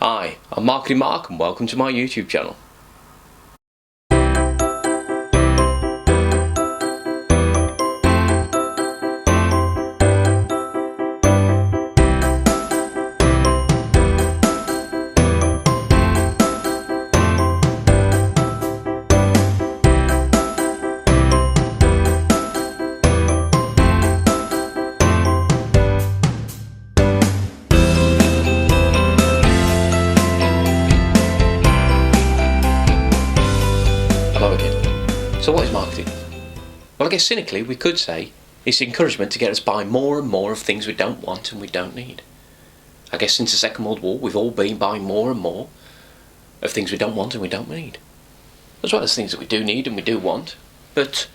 Hi, I'm MarketingMark and welcome to my YouTube channel. Hello again. So what is marketing? Well, I guess cynically we could say it's encouragement to get us buy more and more of things we don't want and we don't need. I guess since the Second World War we've all been buying more and more of things we don't want and we don't need. As well as things that we do need and we do want. But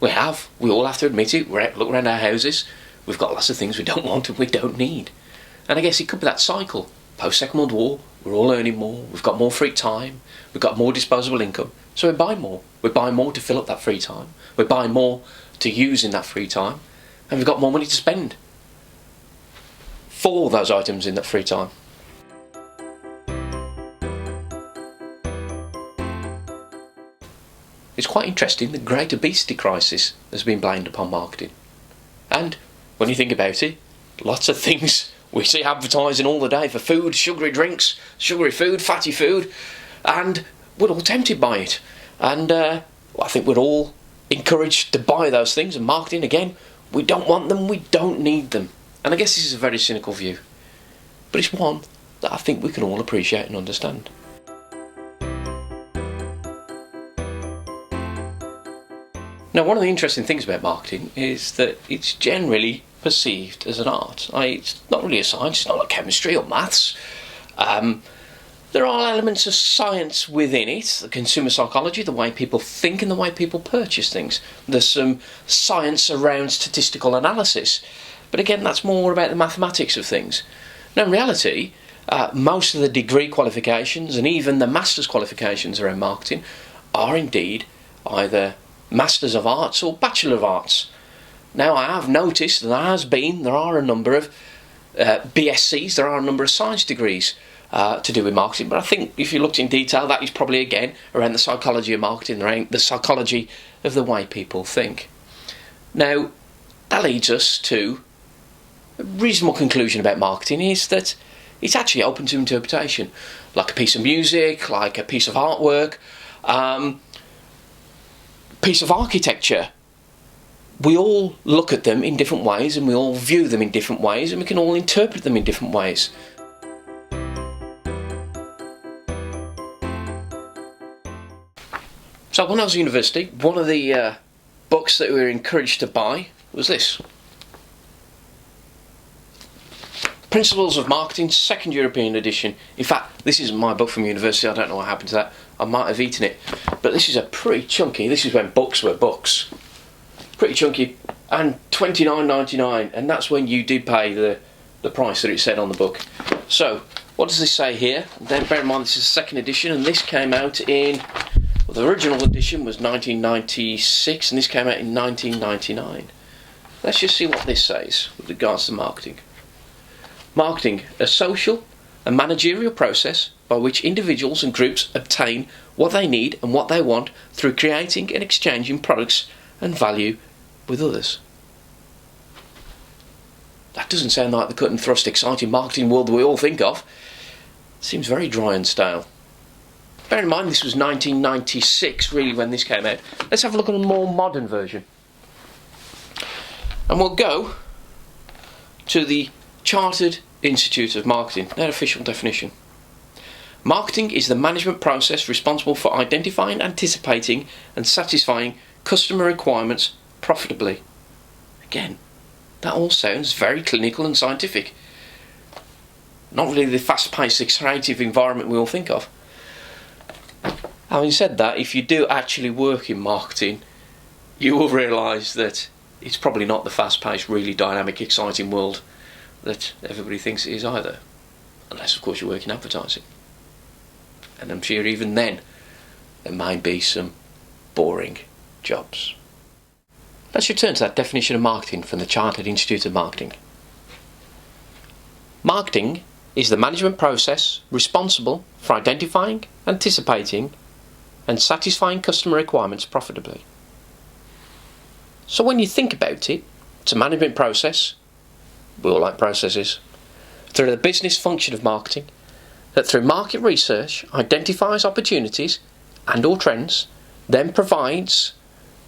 we all have to admit it, look around our houses, we've got lots of things we don't want and we don't need. And I guess it could be that cycle. Post-Second World War, we're all earning more, we've got more free time, we've got more disposable income, so we buy more. We buy more to fill up that free time, we buy more to use in that free time, and we've got more money to spend for those items in that free time. It's quite interesting, the Great Obesity Crisis has been blamed upon marketing. And when you think about it, lots of things we see advertising all the day for food, sugary drinks, sugary food, fatty food, and we're all tempted by it. And I think we're all encouraged to buy those things, and marketing, again, we don't want them, we don't need them. And I guess this is a very cynical view, but it's one that I think we can all appreciate and understand. Now, one of the interesting things about marketing is that it's generally perceived as an art. It's not really a science, it's not like chemistry or maths. There are elements of science within it, the consumer psychology, the way people think and the way people purchase things. There's some science around statistical analysis, but again, that's more about the mathematics of things. Now, in reality, most of the degree qualifications and even the master's qualifications around marketing are indeed either Masters of Arts or Bachelor of Arts. Now, I have noticed there are a number of BScs, there are a number of science degrees to do with marketing, but I think if you looked in detail, that is probably again around the psychology of marketing, around the psychology of the way people think. Now, that leads us to a reasonable conclusion about marketing, is that it's actually open to interpretation, like a piece of music, like a piece of artwork, piece of architecture. We all look at them in different ways and we all view them in different ways and we can all interpret them in different ways. So when I was at university, one of the books that we were encouraged to buy was this. Principles of Marketing, second European edition. In fact, this isn't my book from university, I don't know what happened to that. I might have eaten it. But this is a pretty chunky, this is when books were books. Pretty chunky, and $29.99, and that's when you did pay the price that it said on the book. So, what does this say here? Then bear in mind this is the second edition, and this came out in, well, the original edition was 1996, and this came out in 1999. Let's just see what this says with regards to marketing. Marketing, a social and managerial process by which individuals and groups obtain what they need and what they want through creating and exchanging products and value with others. That doesn't sound like the cut and thrust exciting marketing world that we all think of. It seems very dry and stale. Bear in mind this was 1996 really when this came out. Let's have a look at a more modern version. And we'll go to the Chartered Institute of Marketing, their official definition. Marketing is the management process responsible for identifying, anticipating and satisfying customer requirements profitably. Again, that all sounds very clinical and scientific. Not really the fast-paced, creative environment we all think of. Having said that, if you do actually work in marketing, you will realise that it's probably not the fast-paced, really dynamic, exciting world that everybody thinks it is either. Unless, of course, you work in advertising. And I'm sure even then, there may be some boring jobs. Let's return to that definition of marketing from the Chartered Institute of Marketing. Marketing is the management process responsible for identifying, anticipating, and satisfying customer requirements profitably. So when you think about it, it's a management process. We all like processes. Through the business function of marketing, that through market research identifies opportunities and or trends, then provides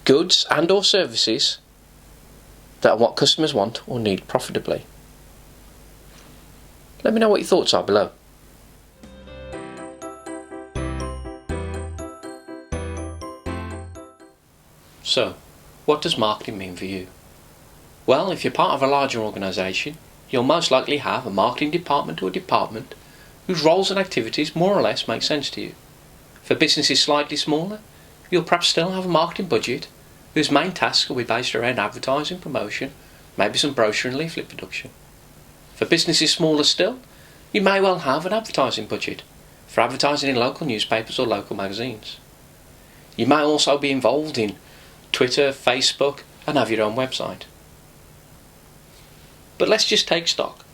goods and or services that are what customers want or need profitably. Let me know what your thoughts are below. So, what does marketing mean for you? Well, if you're part of a larger organisation, you'll most likely have a marketing department or department whose roles and activities more or less make sense to you. For businesses slightly smaller, you'll perhaps still have a marketing budget whose main tasks will be based around advertising, promotion, maybe some brochure and leaflet production. For businesses smaller still, you may well have an advertising budget for advertising in local newspapers or local magazines. You may also be involved in Twitter, Facebook, and have your own website. But let's just take stock.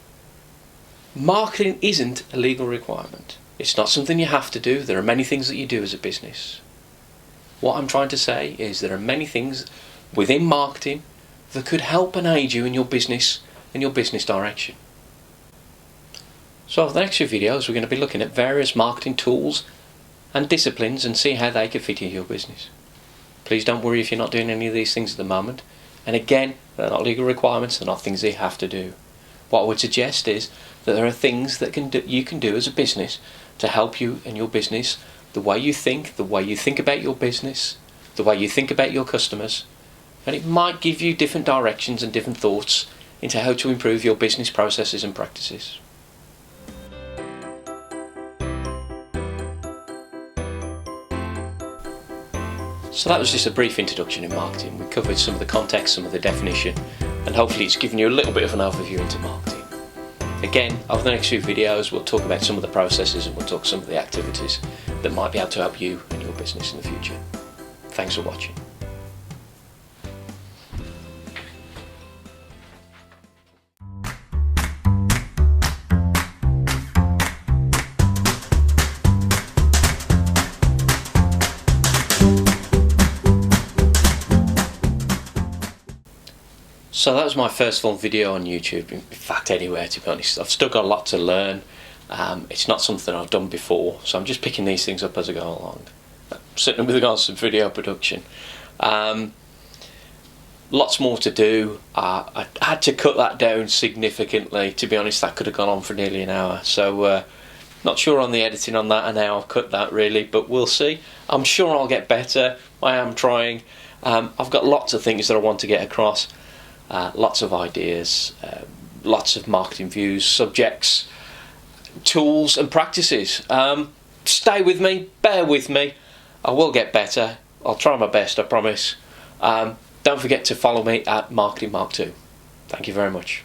Marketing isn't a legal requirement. It's not something you have to do. There are many things that you do as a business. What I'm trying to say is there are many things within marketing that could help and aid you in your business and your business direction. So over the next few videos we're going to be looking at various marketing tools and disciplines and see how they can fit into your business. Please don't worry if you're not doing any of these things at the moment. And again, they're not legal requirements, they're not things that you have to do. What I would suggest is that there are things that you can do as a business to help you in your business, the way you think about your business, the way you think about your customers, and it might give you different directions and different thoughts into how to improve your business processes and practices. So that was just a brief introduction in marketing. We covered some of the context, some of the definition, and hopefully it's given you a little bit of an overview into marketing. Again, over the next few videos we'll talk about some of the processes and we'll talk some of the activities that might be able to help you and your business in the future. Thanks for watching. So that was my first full video on YouTube, in fact anywhere to be honest. I've still got a lot to learn. It's not something I've done before, so I'm just picking these things up as I go along. Certainly with regards to video production. Lots more to do. I had to cut that down significantly. To be honest, that could have gone on for nearly an hour. So not sure on the editing on that and how I've cut that really, but we'll see. I'm sure I'll get better. I am trying. I've got lots of things that I want to get across. Lots of ideas, lots of marketing views, subjects, tools and practices. Stay with me, bear with me, I will get better, I'll try my best, I promise. Don't forget to follow me at MarketingMark 2. Thank you very much.